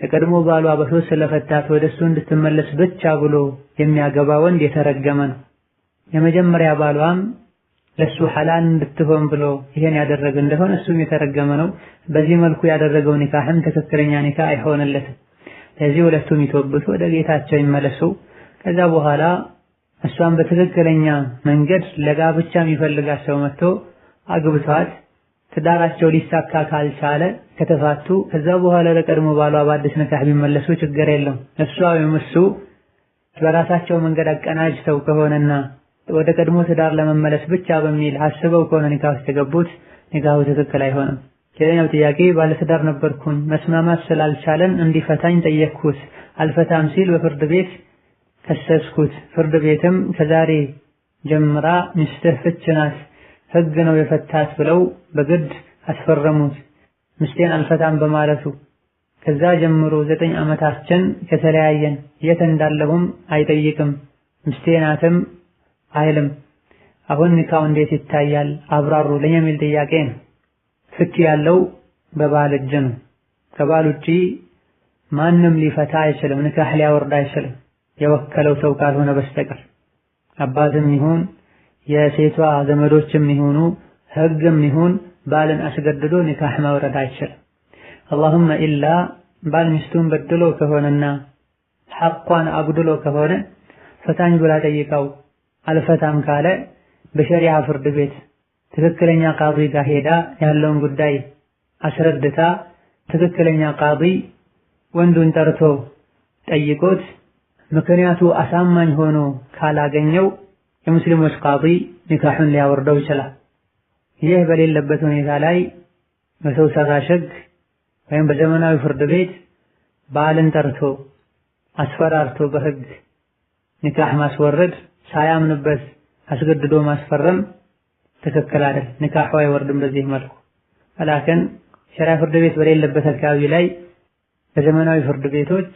Speaker 2: ለቀድሞ ባሏ በሶስት ስለፈታት ወደሱ እንድትመለስ ብቻ ብሎ የሚያገባ ወንድ የተረገመ ነው። የመጀመሪያ ባሏም ለሱ ሐላል እንድትሆን ብሎ ይሄን ያደረገ እንደሆነ እሱም የተረገመ ነው። በዚህ መልኩ ያደረገው ኒካህም ትክክለኛ ኒካህ አይሆንለትም። ስለዚህ ሁለቱም ይተውበቱ ወደ ጌታቸው ይመለሱ። ከዛ በኋላ እሷን በትክክለኛ መንገድ ለጋብቻ የሚፈልጋት ሰው መጥቶ አግብቷት ትዳራቸው ሊሳካ ካልቻለ ከተፋቱ ከዛ በኋላ ለቀድሞ ባሏ በአዲስ ኒካህ ቢመለሱ ችግር የለም። እሷ ወይም እሱ በራሳቸው መንገድ አቀናጅተው ከሆነና ወደ ቀድሞ ትዳር ለመመለስ ብቻ በሚል አስበው ከሆነ ኒካህ ውስጥ የገቡት ኒካሁ ትክክል አይሆንም። ሌላኛው ጥያቄ ባለትዳር ነበርኩኝ መስማማት ስላልቻለን እንዲፈታኝ ጠየቅኩት። አልፈታም ሲል በፍርድ ቤት ከሰስኩት። ፍርድ ቤትም ከዛሬ ጀምራ ሚስትህ ፍች ናት ህግ ነው የፈታት ብለው በግድ አስፈረሙት። ሚስቴን አልፈታም በማለቱ ከዛ ጀምሮ 9 ዓመታችን ከተለያየን የት እንዳለሁም አይጠይቅም ሚስቴ ናትም አይልም። አሁን ኒካው እንዴት ይታያል አብራሩልኝ የሚል ጥያቄ ነው። ፍቺ ያለው በባል እጅ ነው። ከባል ውጪ ማንም ሊፈታ አይችልም፣ ኒካህ ሊያወርድ አይችልም የወከለው ሰው ካልሆነ በስተቀር። አባትም ይሁን የሴቷ ዘመዶችም ይሁኑ ህግም ይሁን ባልን አስገድዶ ኒካህ ማውረድ አይችልም። اللهم ኢላ ባል ሚስቱን በድሎ ከሆነና ሐቋን አጉድሎ ከሆነ ፈታኝ ብላ ጠይቀው አልፈታም ካለ በሸሪዓ ፍርድ ቤት ትክክለኛ ቃዲ ጋር ሄዳ ያለውን ጉዳይ አስረድታ ትክክለኛ ቃዲ ወንዱን ጠርቶ ጠይቆት ምክንያቱ አሳማኝ ሆኖ ካላገኘው የሙስሊሞች ቃዲ ኒካሁን ሊያወርደው ይችላል። ይህ በሌለበት ሁኔታ ላይ በሰው ሰራሽ ህግ ወይም በዘመናዊ ፍርድ ቤት ባልን ጠርቶ አስፈራርቶ በህግ ኒካህ ማስወረድ ሳያምንበት አስገድዶ ማስፈረም ትክክል አይደል። ኒካሁ አይወርድም በዚህ መልኩ። ላኪን ሸሪዓ ፍርድ ቤት በሌለበት አካባቢ ላይ በዘመናዊ ፍርድ ቤቶች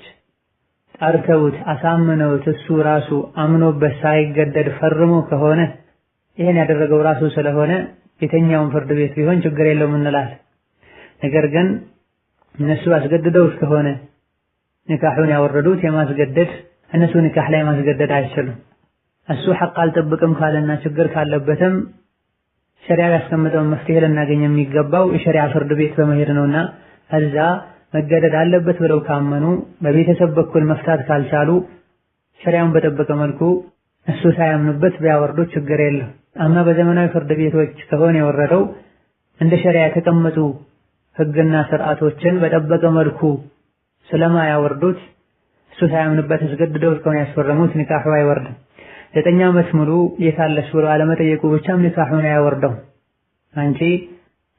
Speaker 2: ጠርተውት አሳምነውት እሱ ራሱ አምኖበት ሳይገደድ ፈርሞ ከሆነ ይሄን ያደረገው ራሱ ስለሆነ የተኛውን ፍርድ ቤት ቢሆን ችግር የለውም እንላለን። ነገር ግን እነሱ አስገድደውት ከሆነ ኒካሁን ያወረዱት የማስገደድ እነሱ ኒካህ ላይ ማስገደድ አይችሉም። እሱ ሐቅ አልጠብቅም ካለና ችግር ካለበትም ሸሪዓ ያስቀመጠውን መፍትሄ ልናገኝ የሚገባው የሸሪዓ ፍርድ ቤት በመሄድ ነውና እዛ መገደድ አለበት ብለው ካመኑ በቤተሰብ በኩል መፍታት ካልቻሉ ሸሪዓውን በጠበቀ መልኩ እሱ ሳያምኑበት ቢያወርዱት ችግር የለም። አማ በዘመናዊ ፍርድ ቤቶች ከሆነ የወረደው እንደ ሸሪዓ የተቀመጡ ህግና ስርዓቶችን በጠበቀ መልኩ ስለማያወርዱት እሱ ሳያምኑበት አስገድደው ከሆነ ያስፈረሙት ኒካሁ አይወርድም። 9 ዓመት ሙሉ የታለሽ ብሎ አለመጠየቁ ብቻም ኒካሁን አያወርደው። አንቺ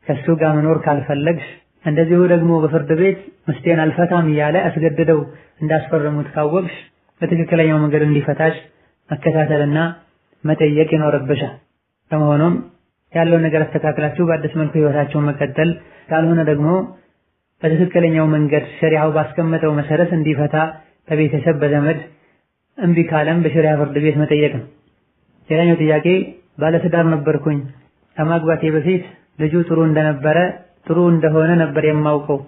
Speaker 2: ከሱ ጋር መኖር ካልፈለግሽ እንደዚሁ ደግሞ በፍርድ ቤት ሚስቴን አልፈታም እያለ አስገድደው እንዳስፈረሙት ካወቅሽ በትክክለኛው መንገድ እንዲፈታሽ መከታተልና መጠየቅ ይኖርብሻል። በመሆኑም ያለው ነገር አስተካክላችሁ በአዲስ መልኩ ህይወታችሁን መቀጠል፣ ካልሆነ ደግሞ በትክክለኛው መንገድ ሸሪዓው ባስቀመጠው መሰረት እንዲፈታ በቤተሰብ በዘመድ እምቢ ካለም በሸሪዓ ፍርድ ቤት መጠየቅ ነው። ሌላኛው ጥያቄ ባለትዳር ነበርኩኝ ከማግባቴ በፊት ልጁ ጥሩ እንደነበረ ጥሩ እንደሆነ ነበር የማውቀው።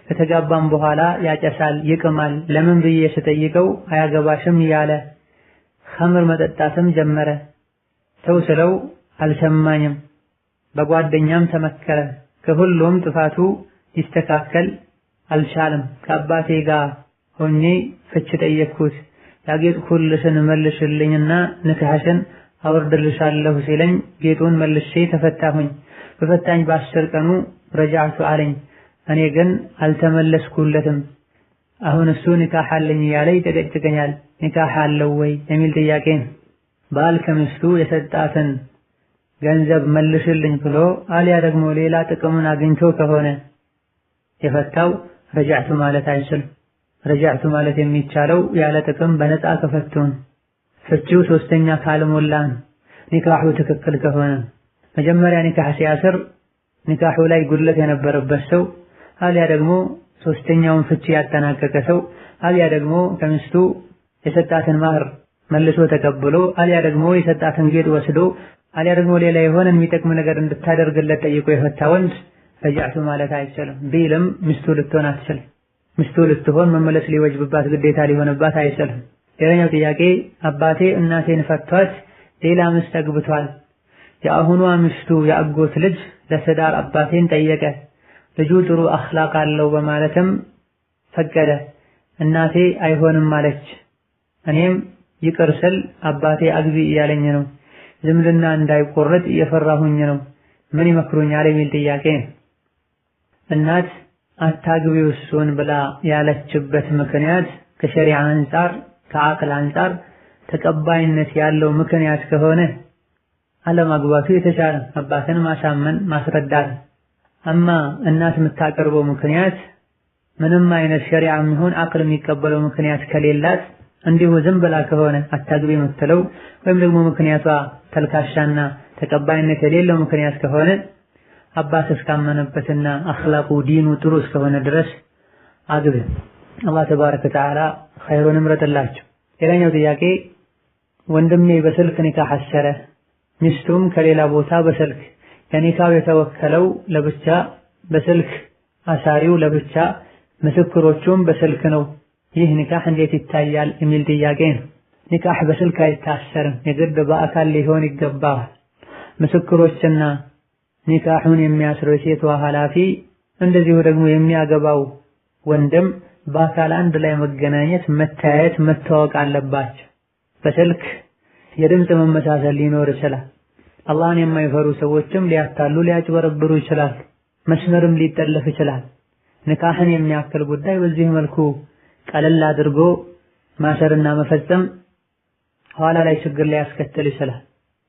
Speaker 2: ከተጋባም በኋላ ያጨሳል፣ ይቅማል። ለምን ብዬ ስጠይቀው አያገባሽም እያለ ኸምር መጠጣትም ጀመረ። ተው ስለው አልሰማኝም። በጓደኛም ተመከረ። ከሁሉም ጥፋቱ ይስተካከል አልቻለም። ከአባቴ ጋር ሆኜ ፍች ጠየቅኩት። ያጌጥኩልሽን መልሽልኝና ንካህሽን አወርድልሻለሁ ሲለኝ ጌጡን መልሼ ተፈታሁኝ። በፈታኝ በ10 ቀኑ ረጃዕቱ አለኝ። እኔ ግን አልተመለስኩለትም። አሁን እሱ ኒካህ አለኝ እያለ ይጨቀጭቀኛል። ኒካህ አለው ወይ የሚል ጥያቄ ነው። ባል ከሚስቱ የሰጣትን ገንዘብ መልሽልኝ ብሎ አልያ ደግሞ ሌላ ጥቅምን አግኝቶ ከሆነ የፈታው ረጃዕቱ ማለት አይችልም። ረጃዕቱ ማለት የሚቻለው ያለ ጥቅም በነፃ ከፈቱን ፍቺው 3ኛ ካልሞላን ኒካሁ ትክክል ከሆነ መጀመሪያ ኒካህ ሲያስር ኒካሁ ላይ ጉድለት የነበረበት ሰው አልያ ደግሞ 3ኛውን ፍቺ ያጠናቀቀ ሰው አልያ ደግሞ ከሚስቱ የሰጣትን ማህር መልሶ ተቀብሎ አልያ ደግሞ የሰጣትን ጌጥ ወስዶ አልያ ደግሞ ሌላ የሆነ የሚጠቅም ነገር እንድታደርግለት ጠይቆ የፈታ ወንድ ረጃዕቱ ማለት አይችልም። ቢልም ሚስቱ ልትሆን አትችልም። ሚስቱ ልትሆን መመለስ ሊወጅብባት ግዴታ ሊሆንባት አይችልም። ሌላኛው ጥያቄ አባቴ እናቴን ፈቷት ሌላ ሚስት አግብቷል። የአሁኗ ሚስቱ የአጎት ልጅ ለትዳር አባቴን ጠየቀ። ልጁ ጥሩ አኽላቅ አለው በማለትም ፈቀደ። እናቴ አይሆንም አለች። እኔም ይቅር ስል አባቴ አግቢ እያለኝ ነው። ዝምድና እንዳይቆረጥ እየፈራሁኝ ነው። ምን ይመክሩኛል የሚል ጥያቄ ነው። እናት አታግቢው እሱን ብላ ያለችበት ምክንያት ከሸሪዓ አንፃር ከአቅል አንፃር ተቀባይነት ያለው ምክንያት ከሆነ አለማግባቱ የተሻለ አባትን ማሳመን ማስረዳት። አማ እናት የምታቀርበው ምክንያት ምንም አይነት ሸሪዓም ይሁን አቅል የሚቀበለው ምክንያት ከሌላት እንዲሁ ዝም ብላ ከሆነ አታግቢ የምትለው ወይም ደግሞ ምክንያቷ ተልካሻና ተቀባይነት የሌለው ምክንያት ከሆነ አባት እስካመነበትና አኽላቁ ዲኑ ጥሩ እስከሆነ ድረስ አግቢ። አላህ ተባረከ ወተዓላ ኸይሩን ይምረጥላችሁ። ሌላኛው ጥያቄ ወንድሜ በስልክ ኒካህ አሰረ። ሚስቱም ከሌላ ቦታ በስልክ የኒካው የተወከለው ለብቻ በስልክ አሳሪው ለብቻ ምስክሮቹም በስልክ ነው። ይህ ኒካህ እንዴት ይታያል የሚል ጥያቄ ነው። ኒካህ በስልክ አይታሰርም፣ የግድ በአካል ሊሆን ይገባል። ምስክሮችና ኒካሁን የሚያስረው የሴቷ ኃላፊ እንደዚሁ ደግሞ የሚያገባው ወንድም በአካል አንድ ላይ መገናኘት፣ መታየት፣ መታወቅ አለባቸው። በስልክ የድምፅ መመሳሰል ሊኖር ይችላል። አላህን የማይፈሩ ሰዎችም ሊያታሉ ሊያጭበረብሩ ይችላል። መስመርም ሊጠለፍ ይችላል። ኒካህን የሚያክል ጉዳይ በዚህ መልኩ ቀለል አድርጎ ማሰርና መፈጸም ኋላ ላይ ችግር ሊያስከትል ይችላል።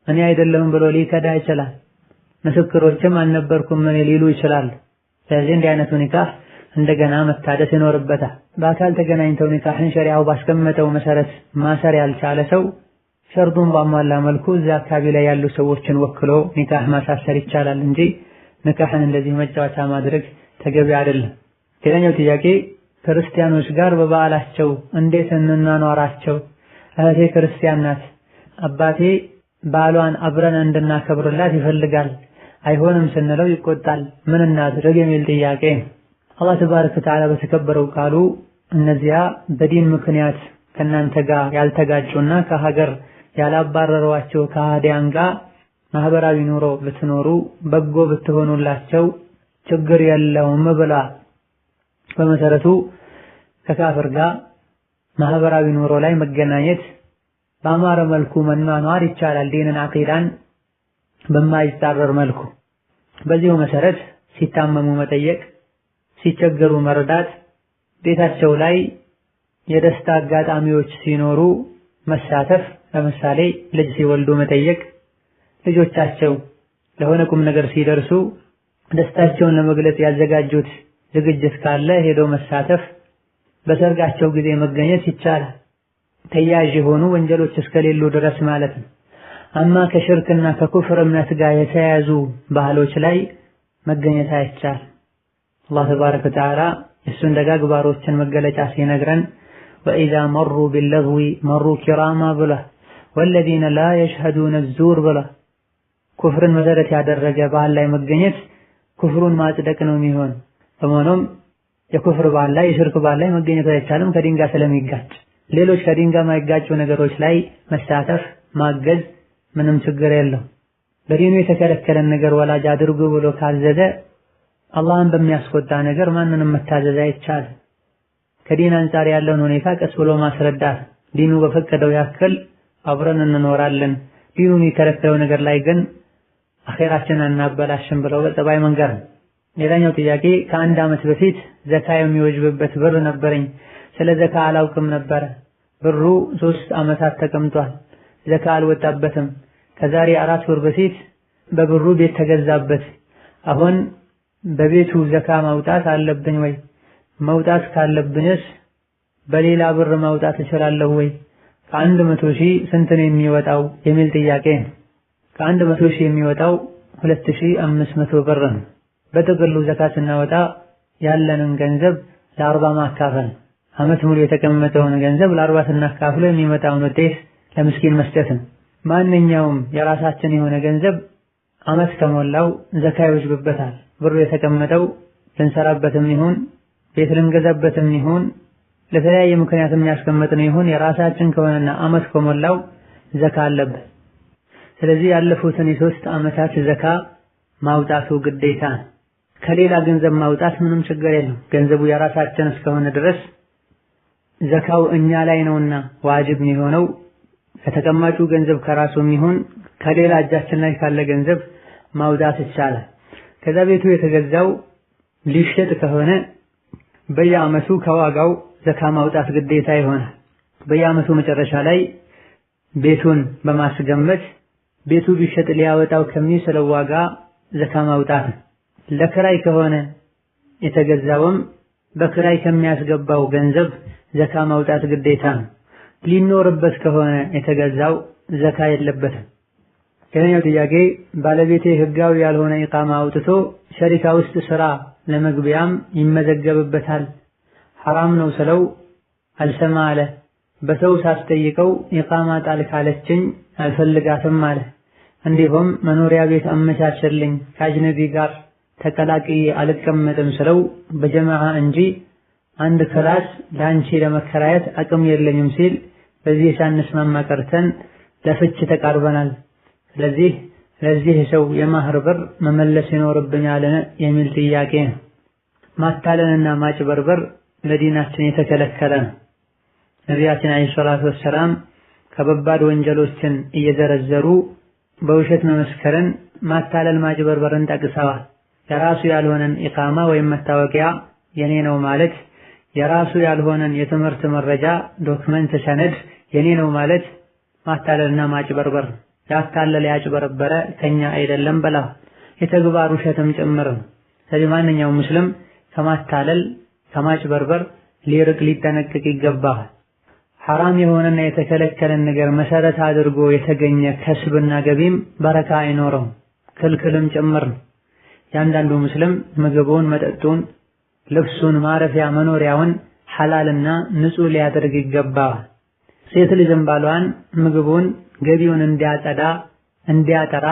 Speaker 2: እኔ አይደለሁም ብሎ ሊከዳ ይችላል። ምስክሮችም አልነበርኩም እኔ ሊሉ ይችላሉ። ስለዚህ እንዲህ አይነቱ ኒካህ እንደገና መታደስ ይኖርበታል። በአካል ተገናኝተው ኒካህን ሸሪዓው ባስቀመጠው መሰረት ማሰር ያልቻለ ሰው ሸርጡን ባሟላ መልኩ እዚያ አካባቢ ላይ ያሉ ሰዎችን ወክሎ ኒካህ ማሳሰር ይቻላል እንጂ ኒካህን እንደዚህ መጫወቻ ማድረግ ተገቢ አይደለም። ሌላኛው ጥያቄ ክርስቲያኖች ጋር በበዓላቸው እንዴት እንናኗራቸው? እህቴ ክርስቲያን ናት። አባቴ ባሏን አብረን እንድናከብርላት ይፈልጋል። አይሆንም ስንለው ይቆጣል። ምን እናድርግ የሚል ጥያቄ። አላህ ተባረከ ወተዓላ በተከበረው ቃሉ እነዚያ በዲን ምክንያት ከናንተ ጋር ያልተጋጩና ከሀገር ያላባረሯቸው ከሃዲያን ጋር ማህበራዊ ኑሮ ብትኖሩ በጎ ብትሆኑላቸው ችግር የለውም ብላ። በመሰረቱ ከካፍር ጋር ማህበራዊ ኑሮ ላይ መገናኘት በአማረ መልኩ መኗኗር ይቻላል፣ ዲንን አቂዳን በማይጻረር መልኩ። በዚሁ መሰረት ሲታመሙ መጠየቅ፣ ሲቸገሩ መርዳት፣ ቤታቸው ላይ የደስታ አጋጣሚዎች ሲኖሩ መሳተፍ። ለምሳሌ ልጅ ሲወልዱ መጠየቅ፣ ልጆቻቸው ለሆነ ቁም ነገር ሲደርሱ ደስታቸውን ለመግለጽ ያዘጋጁት ዝግጅት ካለ ሄዶ መሳተፍ፣ በሰርጋቸው ጊዜ መገኘት ይቻላል። ተያያዥ የሆኑ ወንጀሎች እስከሌሉ ድረስ ማለት ነው። አማ ከሽርክና ከኩፍር እምነት ጋር የተያያዙ ባህሎች ላይ መገኘት አይቻል። አላህ ተባረከ ወተዓላ እሱን ደጋግ ባሮችን መገለጫ ሲነግረን ወኢዛ መሩ ቢለግዊ መሩ ኪራማ ብላ ወለዚነ ላ የሽሀዱነ ዙር ብላ። ኩፍርን መሰረት ያደረገ ባህል ላይ መገኘት ኩፍሩን ማጽደቅ ነው የሚሆን። በመሆኑም የኩፍር ባል ላይ የሽርክ ባል ላይ መገኘት አይቻልም ከዲን ጋር ስለሚጋጭ። ሌሎች ከዲን ጋር የማይጋጩ ነገሮች ላይ መሳተፍ ማገዝ ምንም ችግር የለው። በዲኑ የተከለከለን ነገር ወላጅ አድርጉ ብሎ ካዘዘ አላህን በሚያስቆጣ ነገር ማንንም መታዘዝ አይቻልም። ከዲን አንጻር ያለውን ሁኔታ ቀስ ብሎ ማስረዳት፣ ዲኑ በፈቀደው ያክል አብረን እንኖራለን፣ ዲኑ የሚከለከለው ነገር ላይ ግን አኼራችንን እናበላሽም ብለው በጸባይ መንገር። ሌላኛው ጥያቄ ከአንድ ዓመት በፊት ዘካ የሚወጅብበት ብር ነበረኝ። ስለ ዘካ አላውቅም ነበረ። ብሩ 3 ዓመታት ተቀምጧል። ዘካ አልወጣበትም። ከዛሬ 4 ወር በፊት በብሩ ቤት ተገዛበት። አሁን በቤቱ ዘካ ማውጣት አለብኝ ወይ? መውጣት ካለብንስ በሌላ ብር ማውጣት እችላለሁ ወይ? ከ100 ሺህ ስንት ነው የሚወጣው የሚል ጥያቄ ነው። ከ100 ሺህ የሚወጣው 2500 ብር ነው። በጥቅሉ ዘካ ስናወጣ ያለንን ገንዘብ ለ40 ማካፈል፣ ዓመት ሙሉ የተቀመጠውን ገንዘብ ለ40 ስናካፍሎ የሚመጣውን ውጤት ለምስኪን መስጠት ነው። ማንኛውም የራሳችን የሆነ ገንዘብ ዓመት ከሞላው ዘካ ይወጅብበታል። ብሩ የተቀመጠው ልንሰራበትም ይሁን ቤት ልንገዛበትም ይሁን ለተለያየ ምክንያት የሚያስቀምጥነው ይሁን የራሳችን ከሆነና ዓመት ከሞላው ዘካ አለበት። ስለዚህ ያለፉትን የ3 ዓመታት ዘካ ማውጣቱ ግዴታ ነው። ከሌላ ገንዘብ ማውጣት ምንም ችግር የለም። ገንዘቡ የራሳችን እስከሆነ ድረስ ዘካው እኛ ላይ ነውና ዋጅብ የሚሆነው ከተቀማጩ ገንዘብ ከራሱም ይሁን ከሌላ እጃችን ላይ ካለ ገንዘብ ማውጣት ይቻላል። ከዛ ቤቱ የተገዛው ሊሸጥ ከሆነ በየዓመቱ ከዋጋው ዘካ ማውጣት ግዴታ ይሆናል። በየዓመቱ መጨረሻ ላይ ቤቱን በማስገመት ቤቱ ቢሸጥ ሊያወጣው ከሚችለው ዋጋ ዘካ ማውጣት ነው። ለክራይ ከሆነ የተገዛውም በክራይ ከሚያስገባው ገንዘብ ዘካ ማውጣት ግዴታ ነው። ሊኖርበት ከሆነ የተገዛው ዘካ የለበትም። ሌላኛው ጥያቄ ባለቤቴ ህጋዊ ያልሆነ ኢቃማ አውጥቶ ሸሪካ ውስጥ ስራ ለመግቢያም ይመዘገብበታል፣ ሐራም ነው ስለው አልሰማ አለ። በሰው ሳስጠይቀው ኢቃማ ጣል ካለችኝ አልፈልጋትም አለ። እንዲሁም መኖሪያ ቤት አመቻችልኝ ከአጅነቢ ጋር ተቀላቅዬ አልቀመጥም ስለው በጀማዓ እንጂ አንድ ክላስ ለአንቺ ለመከራየት አቅም የለኝም ሲል በዚህ ሳንስማማ ቀርተን ለፍች ተቃርበናል። ስለዚህ ለዚህ ሰው የማህር ብር መመለስ ይኖርብኛል የሚል ጥያቄ ነው። ማታለልና ማጭበርበር ለዲናችን የተከለከለ ነው። ነቢያችን አለይሂ ሰላቱ ወሰላም ከበባድ ወንጀሎችን እየዘረዘሩ በውሸት መመስከርን፣ ማታለል፣ ማጭበርበርን ጠቅሰዋል። የራሱ ያልሆነን ኢቃማ ወይም መታወቂያ የኔ ነው ማለት፣ የራሱ ያልሆነን የትምህርት መረጃ ዶክመንት ሰነድ የኔ ነው ማለት ማታለልና ማጭበርበር። ያታለለ ያጭበረበረ ከኛ አይደለም በላ የተግባር ውሸትም ጭምር ነው። ስለዚህ ማንኛውም ሙስሊም ከማታለል ከማጭበርበር ሊርቅ ሊጠነቀቅ ይገባል። ሐራም የሆነና የተከለከለን ነገር መሰረት አድርጎ የተገኘ ከስብና ገቢም በረካ አይኖረውም፣ ክልክልም ጭምር ነው። ያንዳንዱ ሙስሊም ምግቡን፣ መጠጡን፣ ልብሱን፣ ማረፊያ መኖሪያውን ሐላልና ንጹህ ሊያደርግ ይገባል። ሴት ልጅም ባሏን ምግቡን ገቢውን እንዲያጸዳ እንዲያጠራ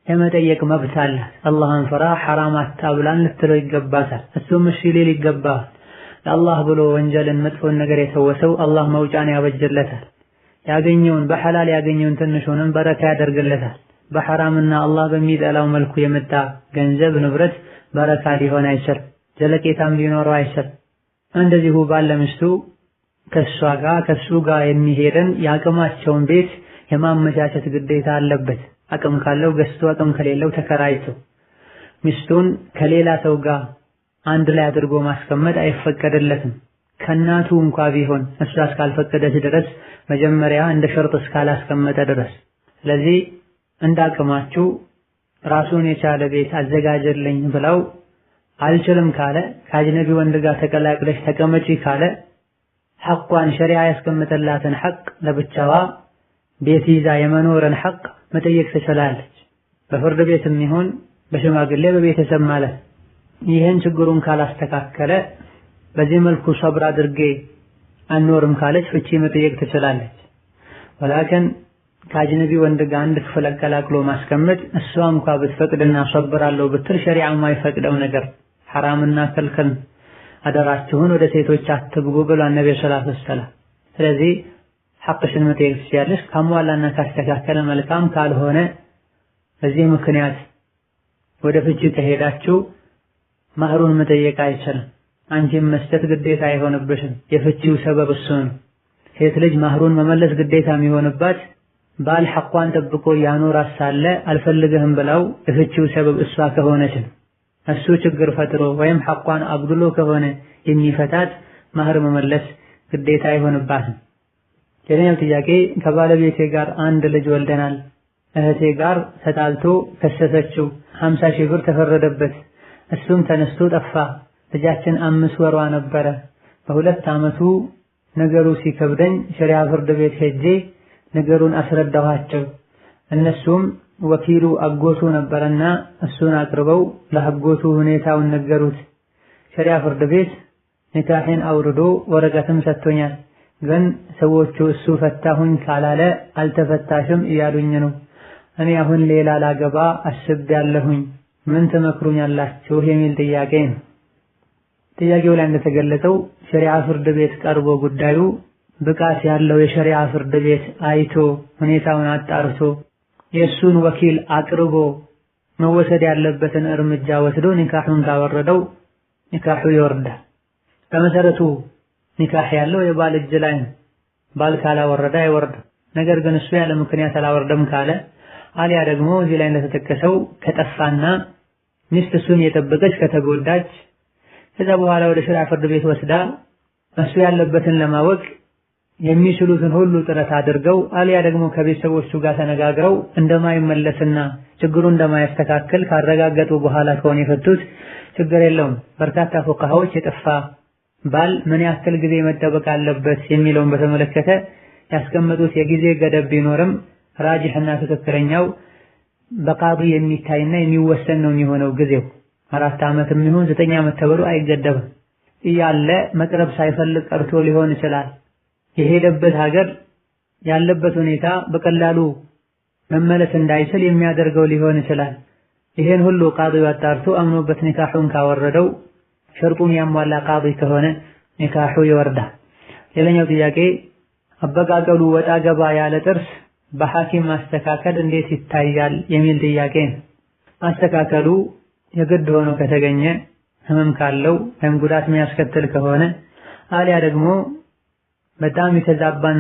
Speaker 2: የመጠየቅ መብት አላት። አላህን ፍራ ሐራም አታብላን ልትለው ይገባታል። እሱም እሺ ሊል ይገባል። ለአላህ ብሎ ወንጀልን መጥፎን ነገር የተወሰው አላህ መውጫን ያበጅለታል። ያገኘውን በሐላል ያገኘውን ትንሹንም በረካ ያደርግለታል። በሐራምና አላህ በሚጠላው መልኩ የመጣ ገንዘብ ንብረት በረካ ሊሆን አይችልም፣ ዘለቄታም ሊኖረው አይችልም። እንደዚሁ ባለ ሚስቱ ከሱ ጋር የሚሄድን የአቅማቸውን ቤት የማመቻቸት ግዴታ አለበት። አቅም ካለው ገዝቶ አቅም ከሌለው ተከራይቶ። ሚስቱን ከሌላ ሰው ጋር አንድ ላይ አድርጎ ማስቀመጥ አይፈቀድለትም። ከእናቱ እንኳ ቢሆን እሷ እስካልፈቀደች ድረስ መጀመሪያ እንደ ሸርጥ እስካላስቀመጠ ድረስ። ስለዚህ እንዳቅማችሁ ራሱን የቻለ ቤት አዘጋጀልኝ ብለው አልችልም ካለ ከአጅነቢ ወንድ ጋር ተቀላቅለሽ ተቀመጪ ካለ ሐቋን ሸሪዓ ያስቀመጠላትን ሐቅ ለብቻዋ ቤት ይዛ የመኖርን ሐቅ መጠየቅ ትችላለች። በፍርድ ቤትም ይሁን በሽማግሌ በቤተሰብ ማለት። ይህን ችግሩን ካላስተካከለ በዚህ መልኩ ሰብር አድርጌ አልኖርም ካለች ፍቺ መጠየቅ ትችላለች። ወላኪን ከአጅነቢ ወንድ ጋር አንድ ክፍል አቀላቅሎ ማስቀመጥ እሷ እንኳ ብትፈቅድና ሰብራለሁ ብትል ሸሪዓ የማይፈቅደው ነገር ሐራምና ከልከል አደራችሁን ወደ ሴቶች አትግቡ ብሏል ነብዩ ሰለላሁ ዐለይሂ ወሰለም። ስለዚህ ሐቅሽን መጠየቅ ትችያለሽ። ካሟላና ካስተካከለ መልካም፣ ካልሆነ በዚህ ምክንያት ወደ ፍቺ ከሄዳችሁ ማህሩን መጠየቅ አይችልም። አንቺም መስጠት ግዴታ አይሆንብሽም። የፍቺው ሰበብ እሱ ነው። ሴት ልጅ ማህሩን መመለስ ግዴታ የሚሆንባት ባል ሐቋን ጠብቆ ያኖራት ሳለ አልፈልግህም ብለው የፍቺው ሰበብ እሷ ከሆነች ነው። እሱ ችግር ፈጥሮ ወይም ሐቋን አጉድሎ ከሆነ የሚፈታት ማህር መመለስ ግዴታ አይሆንባትም። ሌላኛው ጥያቄ ከባለቤቴ ጋር አንድ ልጅ ወልደናል። እህቴ ጋር ተጣልቶ ከሰሰችው። 50 ሺህ ብር ተፈረደበት። እሱም ተነስቶ ጠፋ። ልጃችን 5 ወሯ ነበረ። በ2 ዓመቱ ነገሩ ሲከብደኝ ሸሪዓ ፍርድ ቤት ሄጄ ነገሩን አስረዳኋቸው። እነሱም ወኪሉ አጎቱ ነበርና እሱን አቅርበው ለአጎቱ ሁኔታውን ነገሩት። ሸሪዓ ፍርድ ቤት ኒካህን አውርዶ ወረቀትም ሰጥቶኛል። ግን ሰዎቹ እሱ ፈታሁኝ ካላለ አልተፈታሽም እያሉኝ ነው። እኔ አሁን ሌላ ላገባ አስቤያለሁኝ፣ ምን ትመክሩኛላችሁ የሚል ጥያቄ ነው። ጥያቄው ላይ እንደተገለጸው ሸሪዓ ፍርድ ቤት ቀርቦ ጉዳዩ ብቃት ያለው የሸሪዓ ፍርድ ቤት አይቶ ሁኔታውን አጣርቶ የእሱን ወኪል አቅርቦ መወሰድ ያለበትን እርምጃ ወስዶ ኒካሁን ካወረደው ኒካሁ ይወርዳል። በመሰረቱ ኒካህ ያለው የባል እጅ ላይ ነው። ባል ካላወረደ አይወርድም። ነገር ግን እሱ ያለ ምክንያት አላወረደም ካለ አሊያ ደግሞ እዚህ ላይ እንደተጠቀሰው ከጠፋና ሚስት እሱን የጠበቀች ከተጎዳች ከዛ በኋላ ወደ ሸሪዓ ፍርድ ቤት ወስዳ እሱ ያለበትን ለማወቅ የሚችሉትን ሁሉ ጥረት አድርገው አሊያ ደግሞ ከቤተሰቦቹ ጋር ተነጋግረው እንደማይመለስና ችግሩ እንደማያስተካከል ካረጋገጡ በኋላ ከሆነ የፈቱት ችግር የለውም። በርካታ ፉቃሃዎች የጠፋ ባል ምን ያክል ጊዜ መጠበቅ አለበት የሚለውን በተመለከተ ያስቀመጡት የጊዜ ገደብ ቢኖርም ራጅህና ትክክለኛው በቃዲ የሚታይና የሚወሰን ነው የሚሆነው። ጊዜው 4 ዓመትም ይሁን 9 ዓመት ተብሎ አይገደብም። እያለ መቅረብ ሳይፈልግ ቀርቶ ሊሆን ይችላል። የሄደበት ሀገር ያለበት ሁኔታ በቀላሉ መመለስ እንዳይችል የሚያደርገው ሊሆን ይችላል። ይሄን ሁሉ ቃዲው አጣርቶ አምኖበት ኒካሁን ካወረደው ሸርጡን ያሟላ ቃዲ ከሆነ ኒካሁ ይወርዳል። ሌላኛው ጥያቄ አበቃቀሉ ወጣ ገባ ያለ ጥርስ በሐኪም ማስተካከል እንዴት ይታያል የሚል ጥያቄ ነው። ማስተካከሉ የግድ ሆኖ ከተገኘ ህመም ካለው ወይም ጉዳት የሚያስከትል ከሆነ አሊያ ደግሞ በጣም የተዛባን